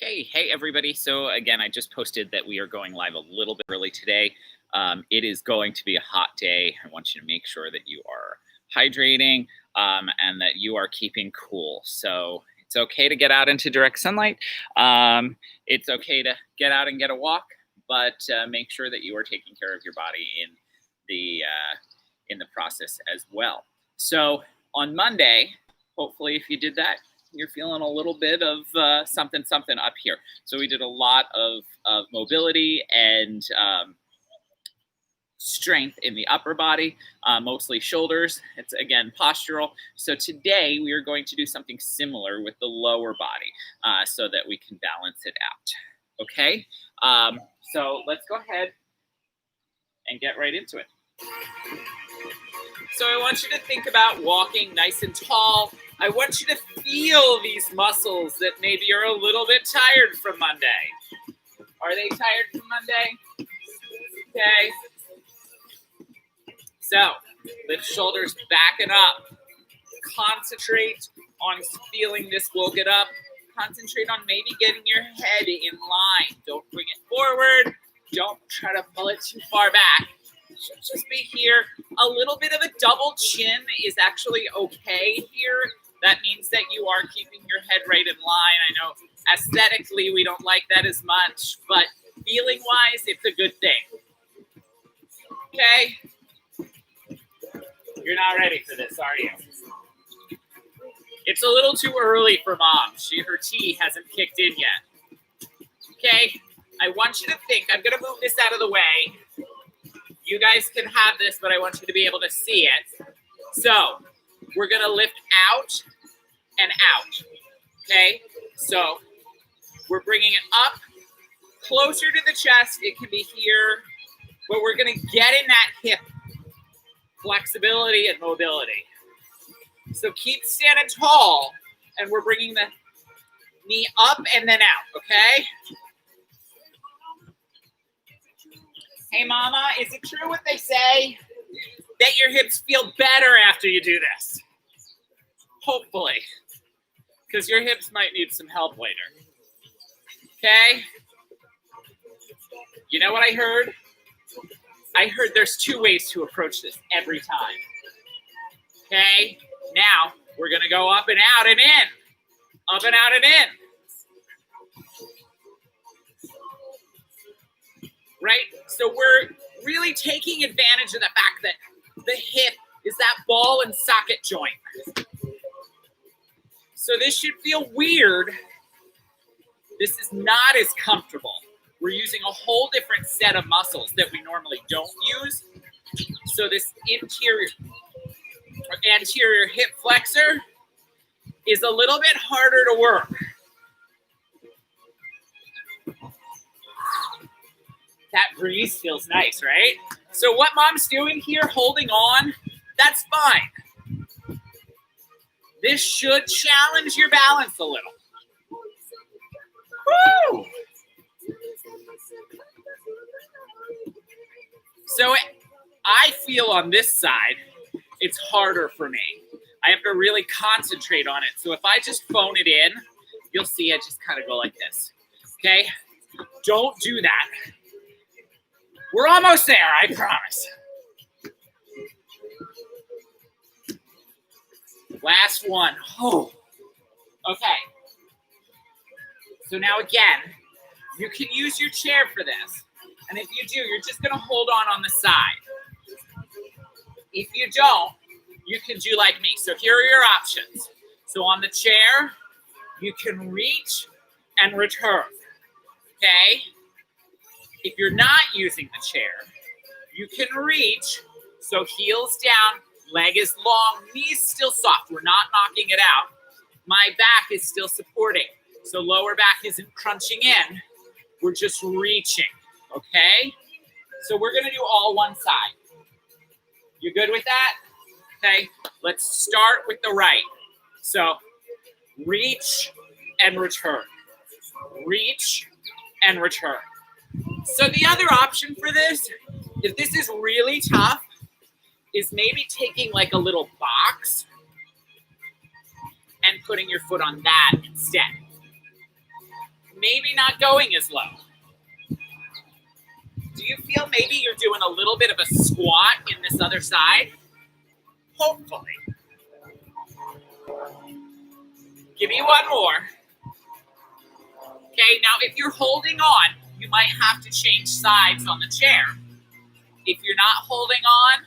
Hey, everybody. So, again, I just posted that we are going live a little bit early today. It is going to be a hot day. I want you to make sure that you are hydrating and that you are keeping cool. So, it's okay to get out into direct sunlight. It's okay to get out and get a walk, but make sure that you are taking care of your body in the process as well. So, on Monday, hopefully, if you did that, you're feeling a little bit of something up here. So we did a lot of mobility and strength in the upper body, mostly shoulders. It's, again, postural. So today we are going to do something similar with the lower body so that we can balance it out. Okay? So let's go ahead and get right into it. So I want you to think about walking nice and tall. I want you to feel these muscles that maybe are a little bit tired from Monday. Are they tired from Monday? Okay. So lift shoulders back and up. Concentrate on feeling this woken up. Concentrate on maybe getting your head in line. Don't bring it forward. Don't try to pull it too far back. Should just be here. A little bit of a double chin is actually okay here. That means that you are keeping your head right in line. I know aesthetically we don't like that as much, but feeling-wise, it's a good thing. Okay? You're not ready for this, are you? It's a little too early for Mom. Her tea hasn't kicked in yet. Okay? I want you to think. I'm going to move this out of the way. You guys can have this, but I want you to be able to see it. So we're going to lift out and out, okay? So we're bringing it up closer to the chest. It can be here, but we're going to get in that hip flexibility and mobility. So keep standing tall, and we're bringing the knee up and then out, okay? Hey, Mama, is it true what they say? That your hips feel better after you do this? Hopefully. Because your hips might need some help later. Okay? You know what I heard? I heard there's 2 ways to approach this every time. Okay? Now, we're going to go up and out and in. Up and out and in. Right? So we're really taking advantage of the fact that the hip is that ball and socket joint. So this should feel weird. This is not as comfortable. We're using a whole different set of muscles that we normally don't use. So this anterior hip flexor is a little bit harder to work. That breeze feels nice, right? So what Mom's doing here, holding on, that's fine. This should challenge your balance a little. Woo! So I feel on this side, it's harder for me. I have to really concentrate on it. So if I just phone it in, you'll see I just kind of go like this. Okay? Don't do that. We're almost there, I promise. Last one. Oh. Okay. So now again, you can use your chair for this. And if you do, you're just going to hold on the side. If you don't, you can do like me. So here are your options. So on the chair, you can reach and return. Okay? If you're not using the chair, you can reach, so heels down, leg is long, knees still soft. We're not knocking it out. My back is still supporting, so lower back isn't crunching in. We're just reaching, okay? So we're going to do all one side. You good with that? Okay, let's start with the right. So reach and return. Reach and return. So the other option for this, if this is really tough, is maybe taking like a little box and putting your foot on that instead. maybe not going as low. Do you feel maybe you're doing a little bit of a squat in this other side? Hopefully. Give me one more. Okay, now if you're holding on, you might have to change sides on the chair. If you're not holding on,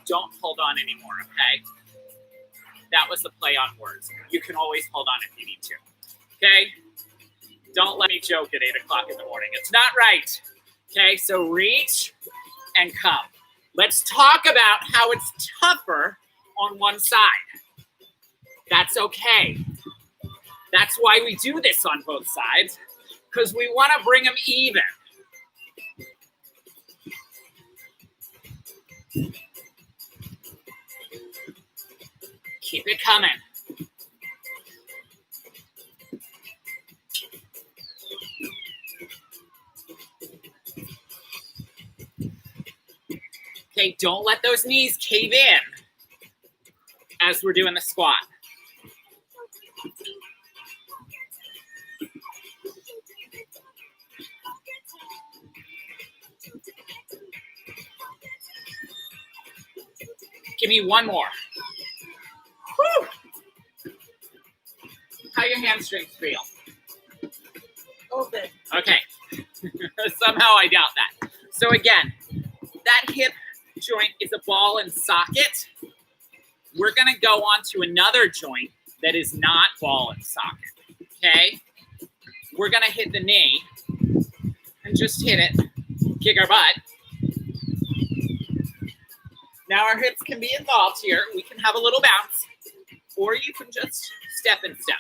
don't hold on anymore, okay? That was the play on words. You can always hold on if you need to, okay? Don't let me joke at 8 o'clock in the morning. It's not right, okay? So reach and come. Let's talk about how it's tougher on one side. That's okay. That's why we do this on both sides, because we want to bring them even. Keep it coming. Okay, don't let those knees cave in as we're doing the squat. Give me one more. Whew. How your hamstrings feel? Open. Okay. Somehow I doubt that. So again, that hip joint is a ball and socket. We're going to go on to another joint that is not ball and socket. Okay? We're going to hit the knee and just hit it. Kick our butt. Now our hips can be involved here. We can have a little bounce, or you can just step and step.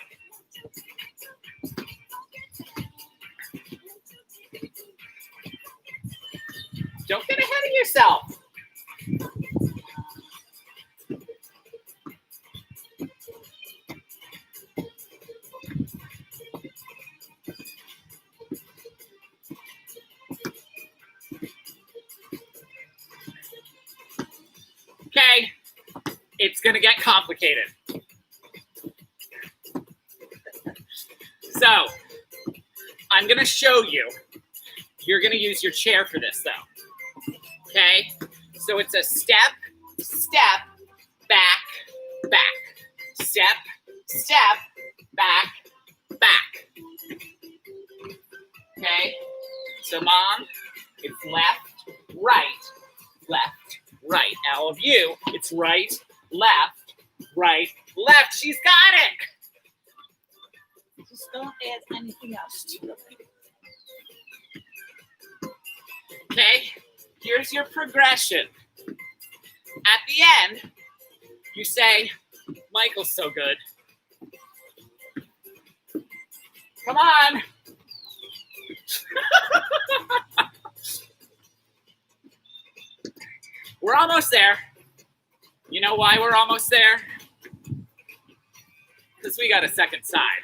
Don't get ahead of yourself. Okay, it's gonna get complicated. So, I'm gonna show you. You're gonna use your chair for this though. Okay, so it's a step, step, back, back. Step, step, back, back. Okay, so mom, it's left, right, left, right. All of you, it's right, left, right, left. She's got it. Just don't add anything else to it. Okay, here's your progression. At the end, you say, Michael's so good. Come on. We're almost there. You know why we're almost there? Because we got a second side.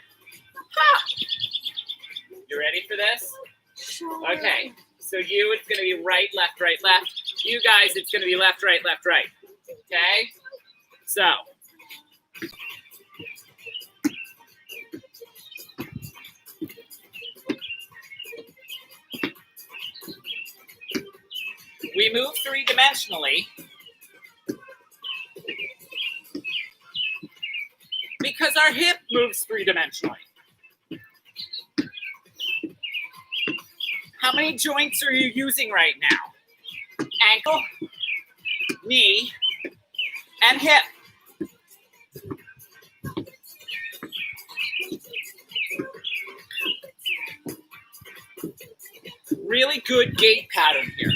Ha! You ready for this? Sure. Okay, so you, it's going to be right, left, right, left. You guys, it's going to be left, right, left, right. Okay? So. We move three-dimensionally because our hip moves three-dimensionally. How many joints are you using right now? Ankle, knee, and hip. Really good gait pattern here.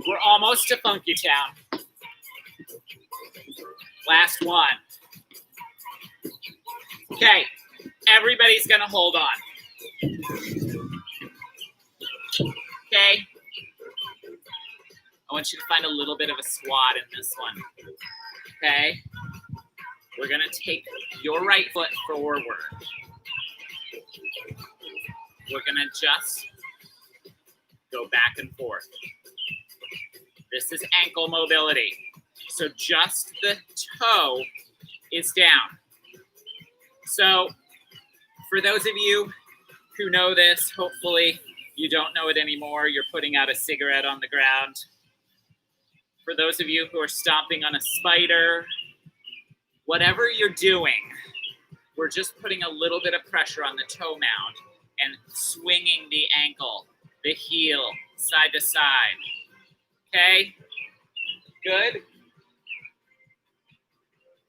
We're almost to Funky Town. Last one. Okay, everybody's gonna hold on. Okay? I want you to find a little bit of a squat in this one. Okay? We're We're gonna take your right foot forward. We're gonna just go back and forth. This is ankle mobility. So just the toe is down. So for those of you who know this, hopefully you don't know it anymore. You're putting out a cigarette on the ground. For those of you who are stomping on a spider, whatever you're doing, we're just putting a little bit of pressure on the toe mound and swinging the ankle, the heel, side to side. Okay? Good?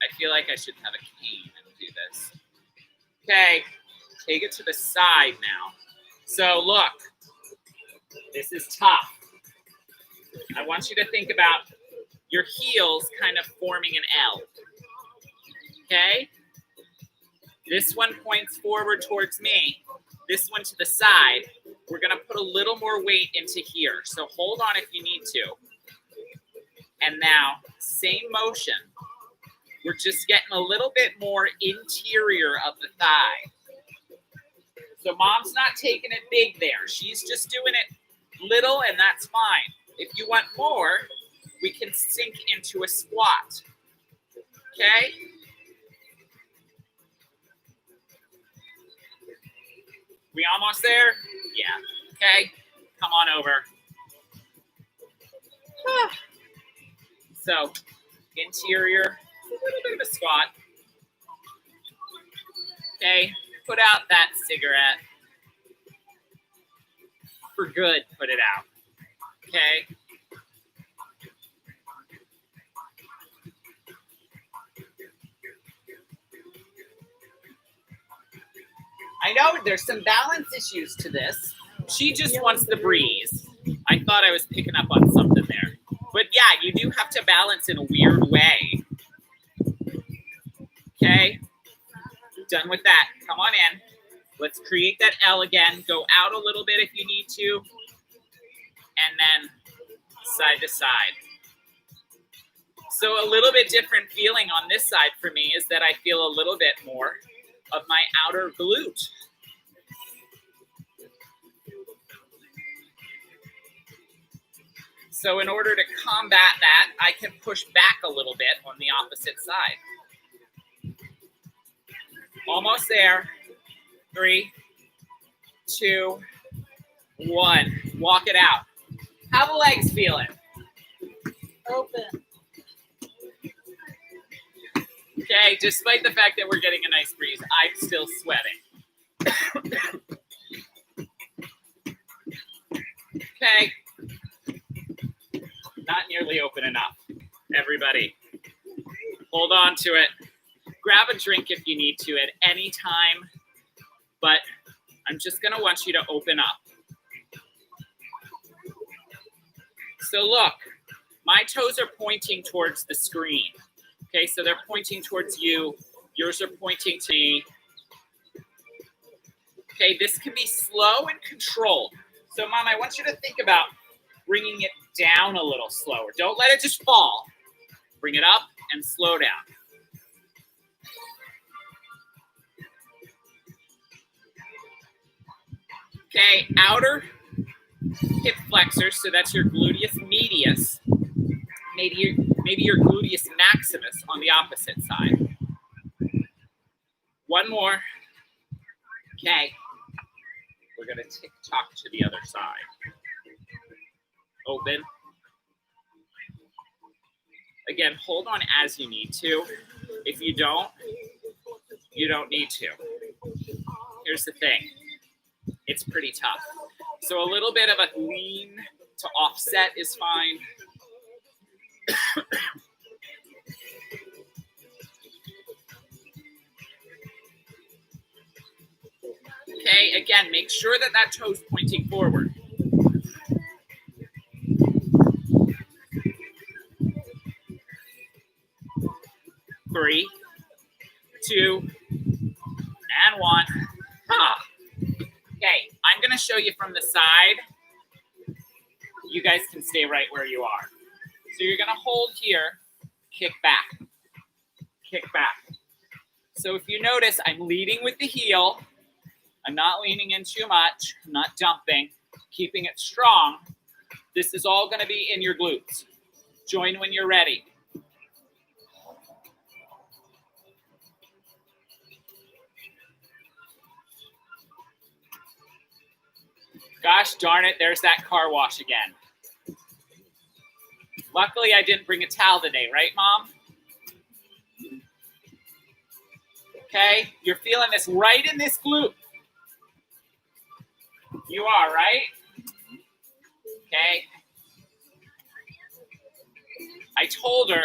I feel like I should have a cane and do this. Okay, take it to the side now. So look, this is tough. I want you to think about your heels kind of forming an L. Okay? This one points forward towards me. This one to the side. We're gonna put a little more weight into here. So hold on if you need to. And now, same motion. We're just getting a little bit more interior of the thigh. So mom's not taking it big there. She's just doing it little, and that's fine. If you want more, we can sink into a squat. Okay? We almost there? Yeah. Okay? Come on over. So, interior, a little bit of a squat. Okay, put out that cigarette. For good, put it out. Okay? I know there's some balance issues to this. She just wants the breeze. I thought I was picking up on something there. But yeah, you do have to balance in a weird way. Okay? Done with that. Come on in. Let's create that L again. Go out a little bit if you need to. And then side to side. So a little bit different feeling on this side for me is that I feel a little bit more of my outer glute. So in order to combat that, I can push back a little bit on the opposite side. Almost there. 3, 2, 1. Walk it out. How the legs feeling? Open. Okay, despite the fact that we're getting a nice breeze, I'm still sweating. Okay. Not nearly open enough. Everybody, hold on to it. Grab a drink if you need to at any time, but I'm just gonna want you to open up. So look, my toes are pointing towards the screen. Okay, so they're pointing towards you. Yours are pointing to me. Okay, this can be slow and controlled. So Mom, I want you to think about bringing it down a little slower. Don't let it just fall. Bring it up and slow down. Okay, outer hip flexors, so that's your gluteus medius. Maybe your gluteus maximus on the opposite side. One more. Okay, we're gonna tick-tock to the other side. Open. Again, hold on as you need to. If you don't need to. Here's the thing. It's pretty tough. So a little bit of a lean to offset is fine. Okay, again, make sure that that toe's pointing forward. Three, 2, and 1. Okay, I'm going to show you from the side. You guys can stay right where you are. So you're going to hold here, kick back, So if you notice, I'm leading with the heel. I'm not leaning in too much. I'm not dumping, keeping it strong. This is all going to be in your glutes. Join when you're ready. Gosh darn it, there's that car wash again. Luckily, I didn't bring a towel today, right, Mom? Okay, you're feeling this right in this glute. You are, right? Okay. I told her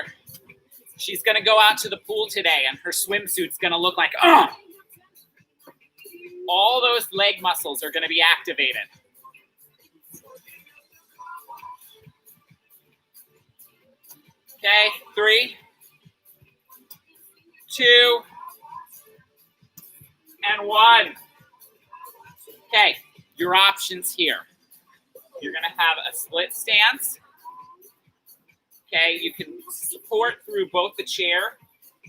she's going to go out to the pool today and her swimsuit's going to look like, all those leg muscles are going to be activated. Okay, 3, 2, and 1. Okay, your options here. You're going to have a split stance. Okay, you can support through both the chair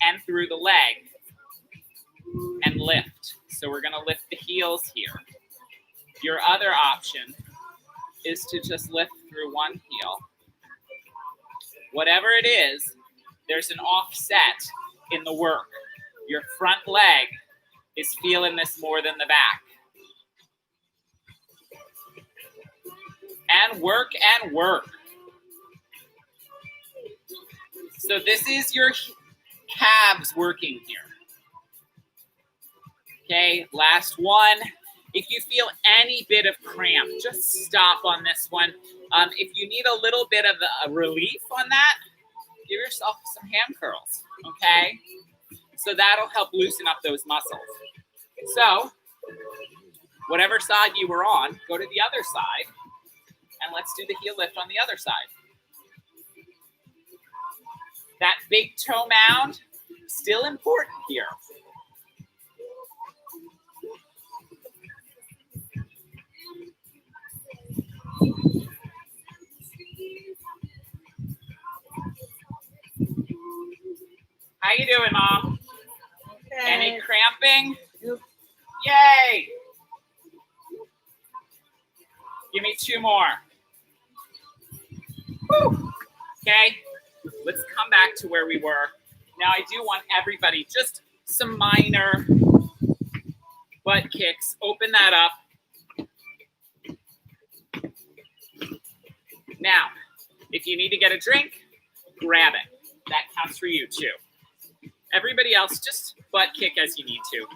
and through the leg and lift. So we're going to lift the heels here. Your other option is to just lift through one heel. Whatever it is, there's an offset in the work. Your front leg is feeling this more than the back. And work and work. So this is your calves working here. Okay, last one. If you feel any bit of cramp, just stop on this one. If you need a little bit of a relief on that, give yourself some ham curls, okay? So that'll help loosen up those muscles. So, whatever side you were on, go to the other side, and let's do the heel lift on the other side. That big toe mound, still important here. How you doing, Mom? Okay. Any cramping? Nope. Yay! Give me 2 more. Woo. Okay, let's come back to where we were. Now I do want everybody, just some minor butt kicks. Open that up. Now, if you need to get a drink, grab it. That counts for you too. Everybody else, just butt kick as you need to.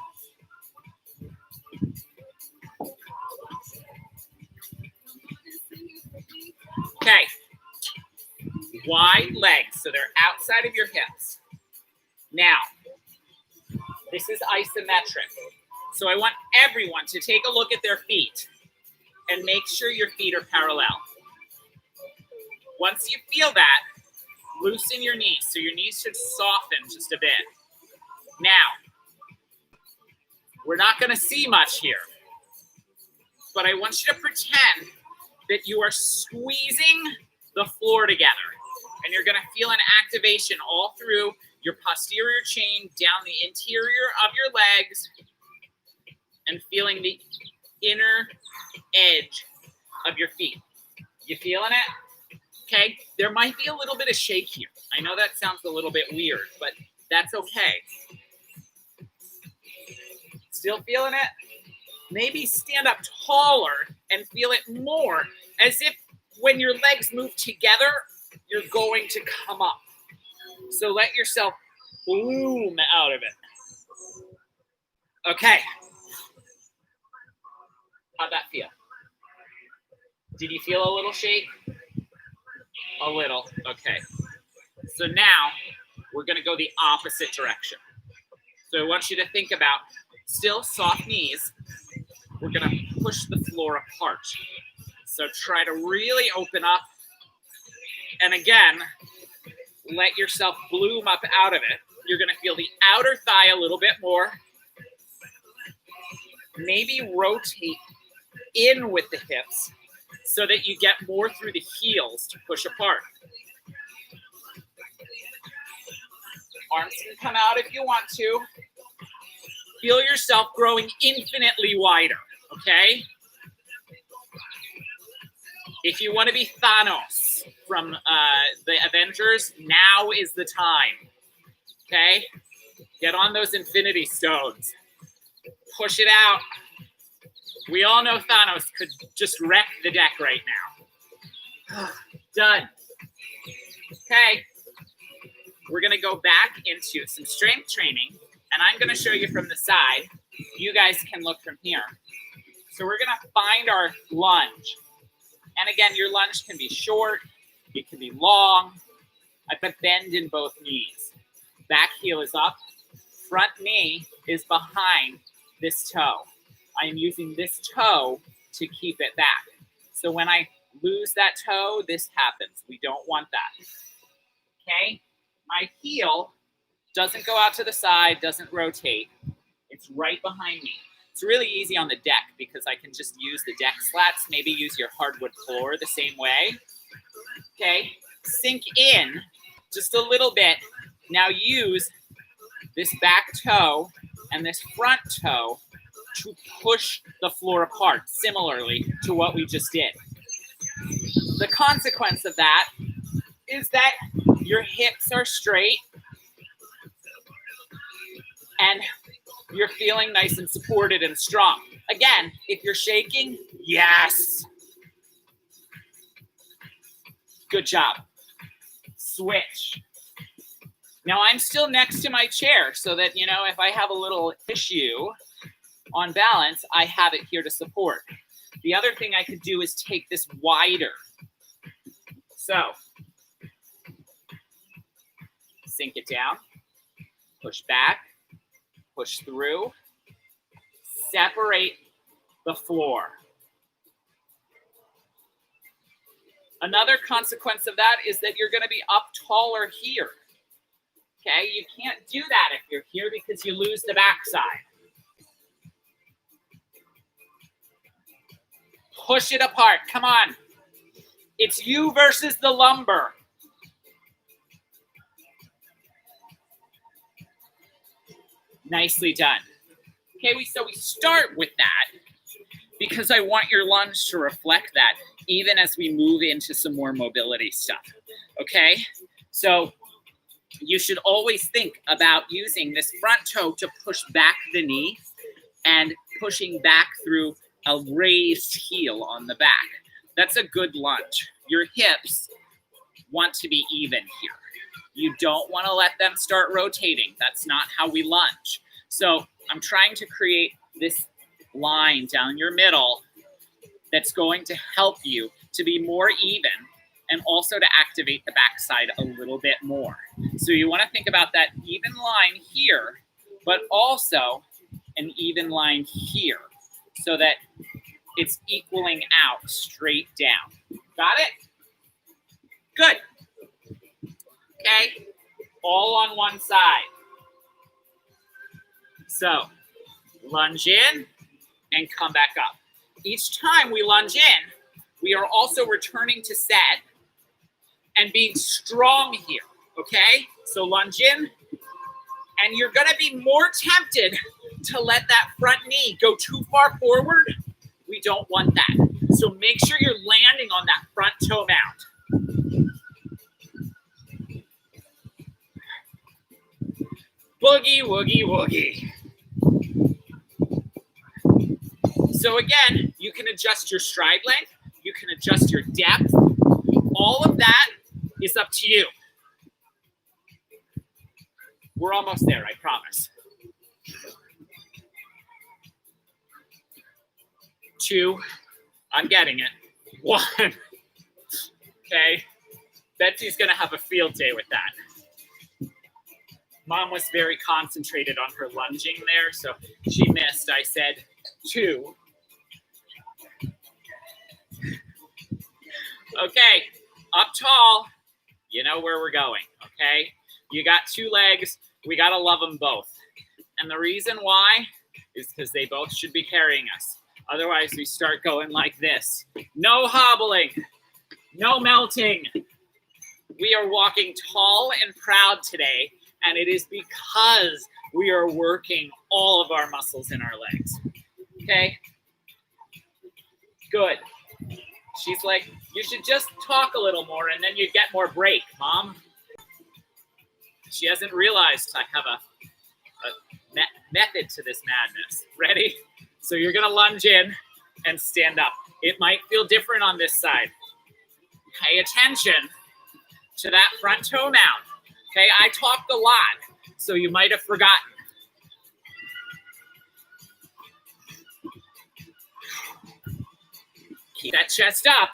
Okay. Wide legs, so they're outside of your hips. Now, this is isometric. So I want everyone to take a look at their feet and make sure your feet are parallel. Once you feel that, loosen your knees, so your knees should soften just a bit. Now, we're not going to see much here, but I want you to pretend that you are squeezing the floor together, and you're going to feel an activation all through your posterior chain, down the interior of your legs, and feeling the inner edge of your feet. You feeling it? Okay, there might be a little bit of shake here. I know that sounds a little bit weird, but that's okay. Still feeling it? Maybe stand up taller and feel it more, as if when your legs move together, you're going to come up. So let yourself bloom out of it. Okay. How'd that feel? Did you feel a little shake? A little, okay. So now we're gonna go the opposite direction. So I want you to think about still soft knees. We're gonna push the floor apart. So try to really open up. And again, let yourself bloom up out of it. You're gonna feel the outer thigh a little bit more. Maybe rotate in with the hips so that you get more through the heels to push apart. Arms can come out if you want to. Feel yourself growing infinitely wider, okay? If you want to be Thanos from the Avengers, now is the time, okay? Get on those Infinity Stones. Push it out. We all know Thanos could just wreck the deck right now. Done. Okay. We're going to go back into some strength training, and I'm going to show you from the side. You guys can look from here. So we're going to find our lunge. And again, your lunge can be short. It can be long. I put bend in both knees. Back heel is up. Front knee is behind this toe. I am using this toe to keep it back. So when I lose that toe, this happens. We don't want that. Okay? My heel doesn't go out to the side, doesn't rotate. It's right behind me. It's really easy on the deck because I can just use the deck slats, maybe use your hardwood floor the same way. Okay? Sink in just a little bit. Now use this back toe and this front toe to push the floor apart, similarly to what we just did. The consequence of that is that your hips are straight and you're feeling nice and supported and strong. Again, if you're shaking, yes. Good job. Switch. Now I'm still next to my chair so that, you know, if I have a little issue on balance, I have it here to support. The other thing I could do is take this wider. So, sink it down, push back, push through, separate the floor. Another consequence of that is that you're going to be up taller here. Okay, you can't do that if you're here because you lose the backside. Push it apart. Come on. It's you versus the lumber. Nicely done. Okay, so we start with that because I want your lunge to reflect that even as we move into some more mobility stuff. Okay, so you should always think about using this front toe to push back the knee and pushing back through a raised heel on the back. That's a good lunge. Your hips want to be even here. You don't want to let them start rotating. That's not how we lunge. So I'm trying to create this line down your middle that's going to help you to be more even and also to activate the backside a little bit more. So you want to think about that even line here, but also an even line here so that it's equaling out straight down. Got it? Good. Okay, all on one side. So lunge in and come back up. Each time we lunge in, we are also returning to set and being strong here, okay? So lunge in, and you're gonna be more tempted to let that front knee go too far forward. We don't want that. So make sure you're landing on that front toe mount. Boogie, woogie, woogie. So again, you can adjust your stride length. You can adjust your depth. All of that is up to you. We're almost there, I promise. 2, I'm getting it. 1, okay. Betsy's gonna have a field day with that. Mom was very concentrated on her lunging there, so she missed. I said 2. Okay, up tall, you know where we're going, okay? You got 2 legs, we gotta love them both. And the reason why is because they both should be carrying us. Otherwise, we start going like this. No hobbling, no melting. We are walking tall and proud today, and it is because we are working all of our muscles in our legs. Okay? Good. She's like, you should just talk a little more and then you get more break, Mom. She hasn't realized I have a method to this madness. Ready? So you're going to lunge in and stand up. It might feel different on this side. Pay attention to that front toe mount. Okay, I talked a lot, so you might have forgotten. Keep that chest up.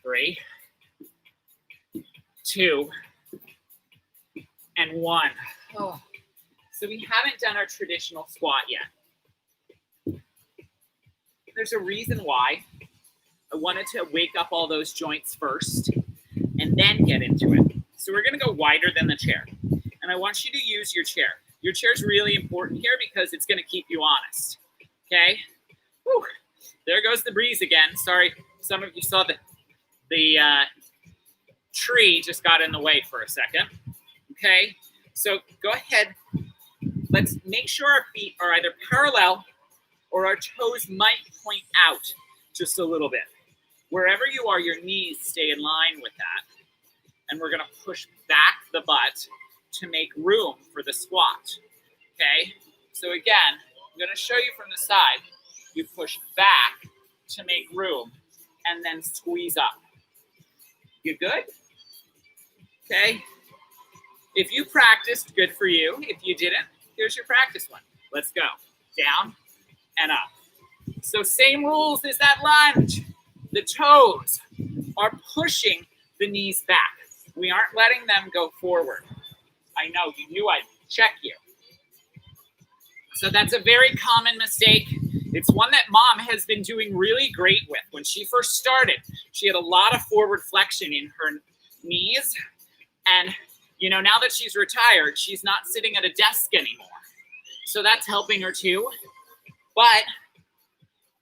Three, 2, and 1. Oh. So we haven't done our traditional squat yet. There's a reason why. I wanted to wake up all those joints first and then get into it. So we're going to go wider than the chair. And I want you to use your chair. Your chair is really important here because it's going to keep you honest. Okay? Whew. There goes the breeze again. Sorry, some of you saw the tree just got in the way for a second. Okay? So go ahead. Let's make sure our feet are either parallel or our toes might point out just a little bit. Wherever you are, your knees stay in line with that. And we're going to push back the butt to make room for the squat. Okay? So again, I'm going to show you from the side. You push back to make room and then squeeze up. You good? Okay? If you practiced, good for you. If you didn't, here's your practice one. Let's go. Down and up. So same rules as that lunge. The toes are pushing the knees back. We aren't letting them go forward. I know, you knew I'd check you. So that's a very common mistake. It's one that Mom has been doing really great with. When she first started, she had a lot of forward flexion in her knees. And, you know, now that she's retired, she's not sitting at a desk anymore. So that's helping her too. But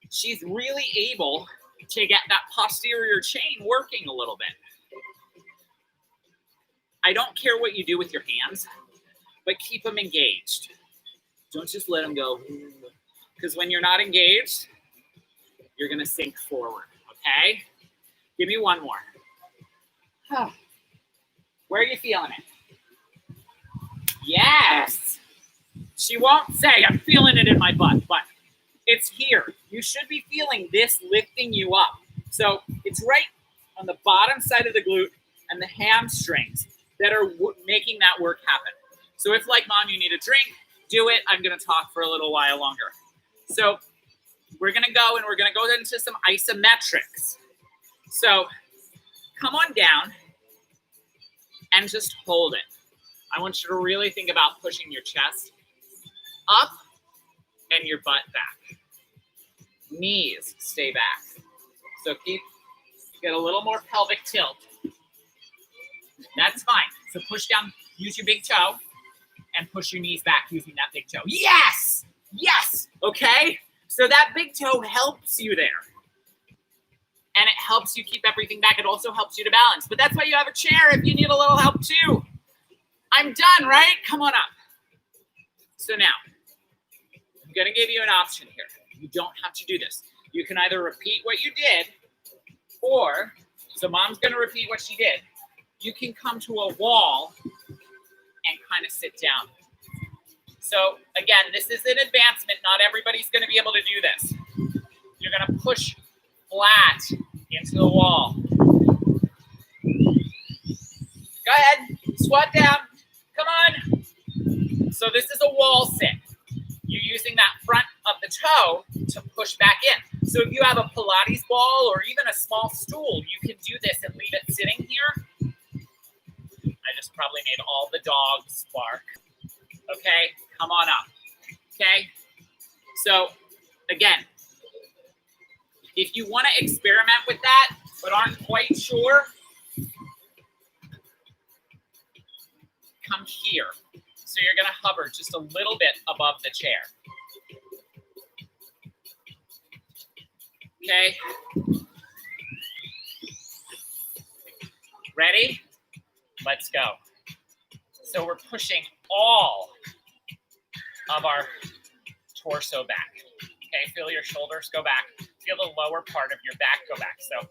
she's really able to get that posterior chain working a little bit. I don't care what you do with your hands, but keep them engaged. Don't just let them go. Because when you're not engaged, you're going to sink forward, okay? Give me one more. Where are you feeling it? Yes. She won't say, I'm feeling it in my butt, but it's here. You should be feeling this lifting you up. So it's right on the bottom side of the glute and the hamstrings that are making that work happen. So if, like Mom, you need a drink, do it. I'm going to talk for a little while longer. So we're going to go and we're going to go into some isometrics. So come on down and just hold it. I want you to really think about pushing your chest up and your butt back. Knees stay back. So get a little more pelvic tilt. That's fine. So push down, use your big toe, and push your knees back using that big toe. Yes! Yes! Okay? So that big toe helps you there. And it helps you keep everything back. It also helps you to balance. But that's why you have a chair if you need a little help too. I'm done, right? Come on up. So now, I'm going to give you an option here. You don't have to do this. You can either repeat what you did, or, so Mom's going to repeat what she did. You can come to a wall and kind of sit down. So again, this is an advancement. Not everybody's going to be able to do this. You're going to push flat into the wall. Go ahead, squat down. Come on. So this is a wall sit. You're using that front of the toe to push back in. So if you have a Pilates ball or even a small stool, you can do this and leave it sitting here. I just probably made all the dogs bark. Okay, come on up. Okay, so again, if you want to experiment with that but aren't quite sure, come here. So you're going to hover just a little bit above the chair. Okay. Ready? Let's go. So we're pushing all of our torso back. Okay, feel your shoulders go back. Feel the lower part of your back go back. So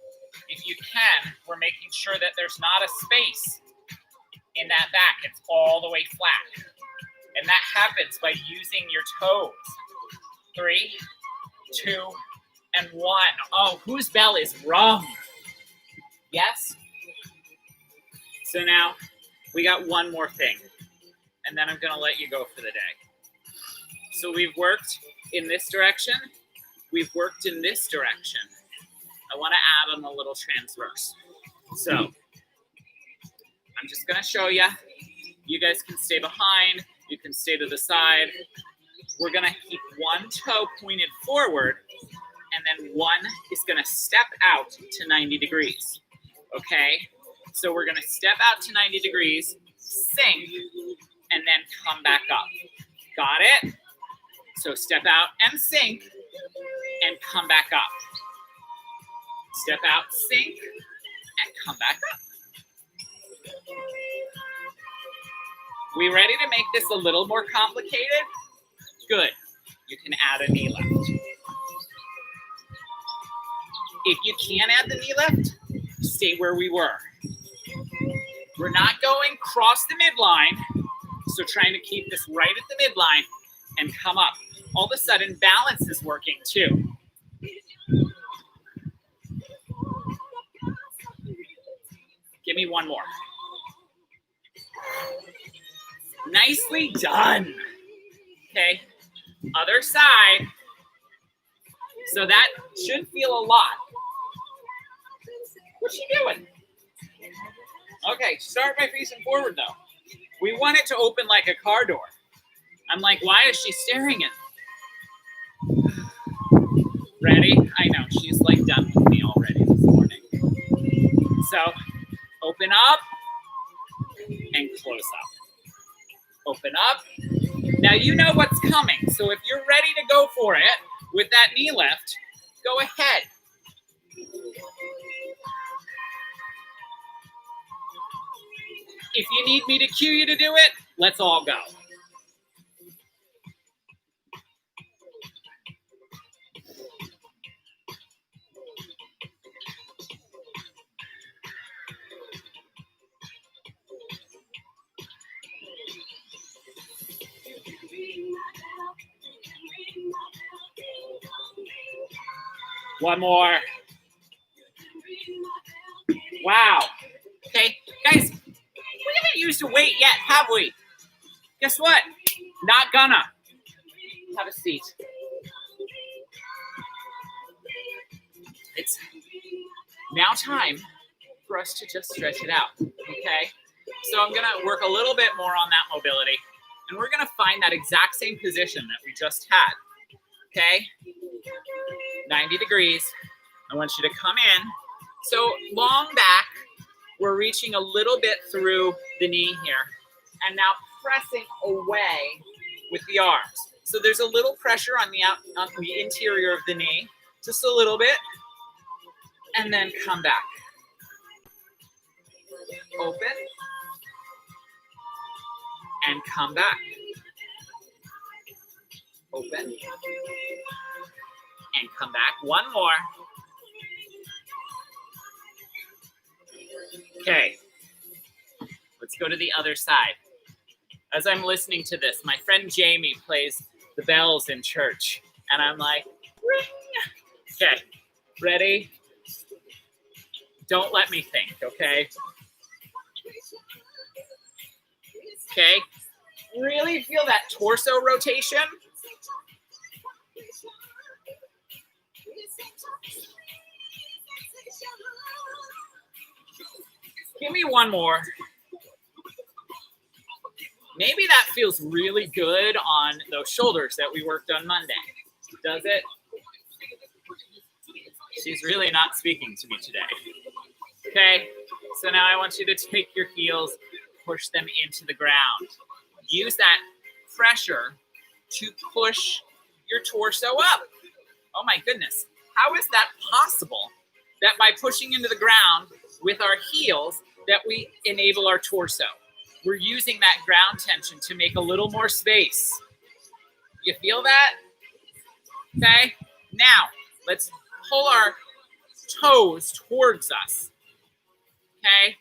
if you can, we're making sure that there's not a space in that back. It's all the way flat. And that happens by using your toes. 3, 2, and 1. Oh, whose bell is rung? Yes? So now we got one more thing, and then I'm gonna let you go for the day. So we've worked in this direction. We've worked in this direction. I wanna add on a little transverse. So I'm just gonna show you. You guys can stay behind. You can stay to the side. We're gonna keep one toe pointed forward, and then one is gonna step out to 90 degrees, okay? So we're gonna step out to 90 degrees, sink, and then come back up. Got it? So step out and sink, and come back up. Step out, sink, and come back up. We ready to make this a little more complicated? Good. You can add a knee lift. If you can't add the knee lift, stay where we were. We're not going cross the midline, so trying to keep this right at the midline and come up. All of a sudden, balance is working too. Give me one more. Nicely done. Okay, other side. So that should feel a lot. What's she doing? Okay, start by facing forward though. We want it to open like a car door. I'm like, why is she staring at me? Ready? I know, she's like done with me already this morning. So, open up and close up. Open up. Now you know what's coming, so if you're ready to go for it with that knee lift, go ahead. If you need me to cue you to do it, let's all go. One more. Wow. Okay, guys, we haven't used a weight yet, have we? Guess what? Not gonna. Have a seat. It's now time for us to just stretch it out, okay? So I'm gonna work a little bit more on that mobility, and we're gonna find that exact same position that we just had, okay? 90 degrees. I want you to come in. So long back, we're reaching a little bit through the knee here, and now pressing away with the arms. So there's a little pressure on the interior of the knee, just a little bit, and then come back. Open, and come back. Open, and come back. One more. Okay, let's go to the other side. As I'm listening to this, my friend Jamie plays the bells in church, and I'm like, ring. Okay, ready? Don't let me think, okay? Okay, really feel that torso rotation. Give me one more. Maybe that feels really good on those shoulders that we worked on Monday. Does it? She's really not speaking to me today. Okay, so now I want you to take your heels, push them into the ground. Use that pressure to push your torso up. Oh my goodness. How is that possible that by pushing into the ground with our heels that we enable our torso? We're using that ground tension to make a little more space. You feel that? Okay. Now, let's pull our toes towards us. Okay.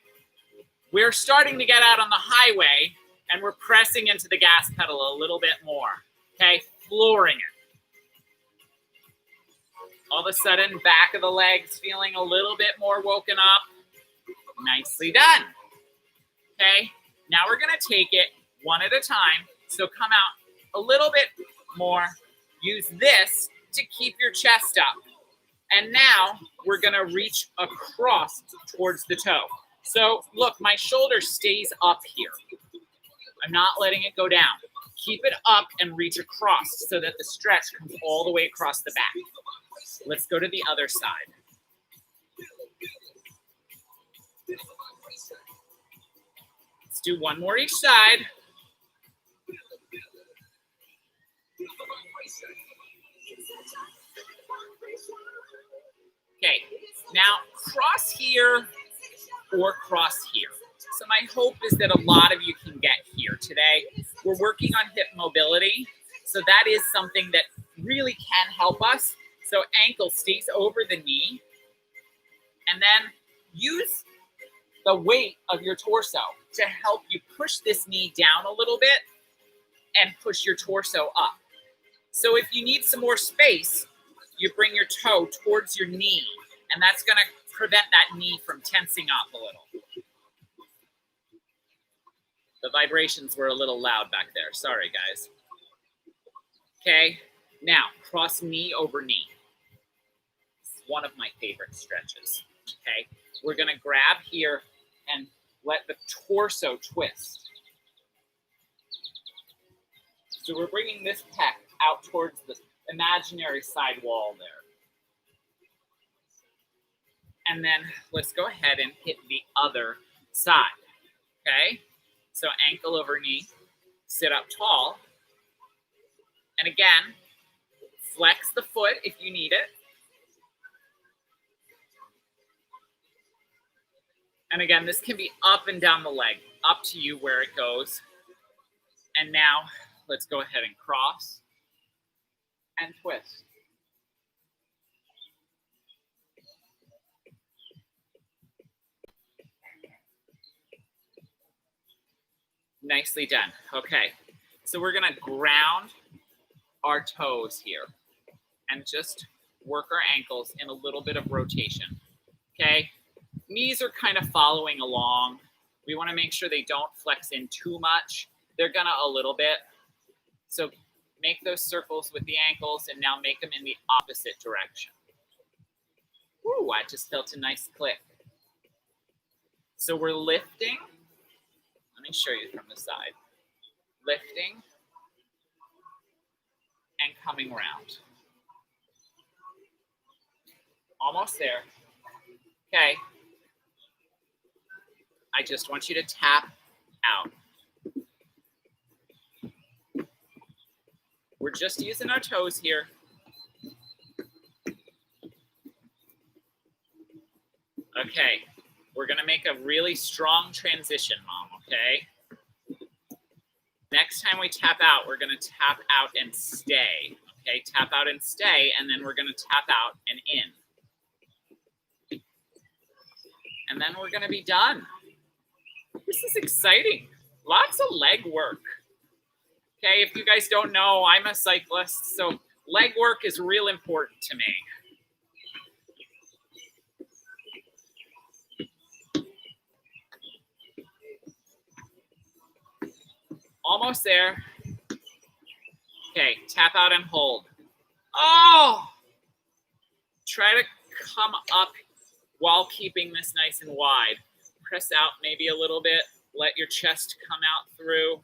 We're starting to get out on the highway and we're pressing into the gas pedal a little bit more. Okay. Flooring it. All of a sudden, back of the legs feeling a little bit more woken up. Nicely done. Okay. Now we're going to take it one at a time. So come out a little bit more. Use this to keep your chest up. And now we're going to reach across towards the toe. So look, my shoulder stays up here. I'm not letting it go down. Keep it up and reach across so that the stretch comes all the way across the back. Let's go to the other side. Let's do one more each side. Okay, now cross here or cross here. So my hope is that a lot of you can get here today. We're working on hip mobility, so that is something that really can help us. So ankle stays over the knee, and then use the weight of your torso to help you push this knee down a little bit and push your torso up. So if you need some more space, you bring your toe towards your knee, and that's going to prevent that knee from tensing up a little. The vibrations were a little loud back there. Sorry, guys. Okay, now cross knee over knee. It's one of my favorite stretches. Okay, we're going to grab here and let the torso twist. So we're bringing this pec out towards the imaginary side wall there. And then let's go ahead and hit the other side, okay? So ankle over knee, sit up tall. And again, flex the foot if you need it. And again, this can be up and down the leg, up to you where it goes. And now let's go ahead and cross and twist. Nicely done. Okay, so we're gonna ground our toes here and just work our ankles in a little bit of rotation, okay? Knees are kind of following along. We wanna make sure they don't flex in too much. They're gonna a little bit. So make those circles with the ankles and now make them in the opposite direction. Ooh, I just felt a nice click. So we're lifting. Let me show you from the side. Lifting and coming around. Almost there. Okay. I just want you to tap out. We're just using our toes here. Okay. We're going to make a really strong transition, Mom, okay? Next time we tap out, we're going to tap out and stay. Okay, tap out and stay, and then we're going to tap out and in. And then we're going to be done. This is exciting. Lots of leg work. Okay, if you guys don't know, I'm a cyclist, so leg work is real important to me. Almost there. Okay, tap out and hold. Oh! Try to come up while keeping this nice and wide. Press out maybe a little bit. Let your chest come out through.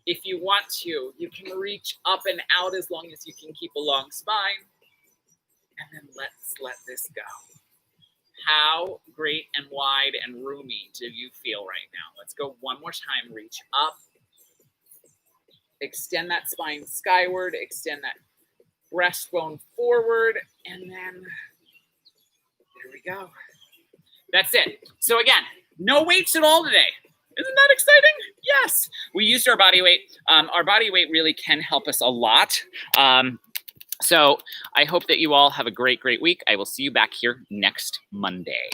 If you want to, you can reach up and out as long as you can keep a long spine. And then let's let this go. How great and wide and roomy do you feel right now? Let's go one more time. Reach up. Extend that spine skyward. Extend that breastbone forward, and then there we go. That's it. So again, no weights at all today. Isn't that exciting? Yes. We used our body weight. Our body weight really can help us a lot. So I hope that you all have a great, great week. I will see you back here next Monday.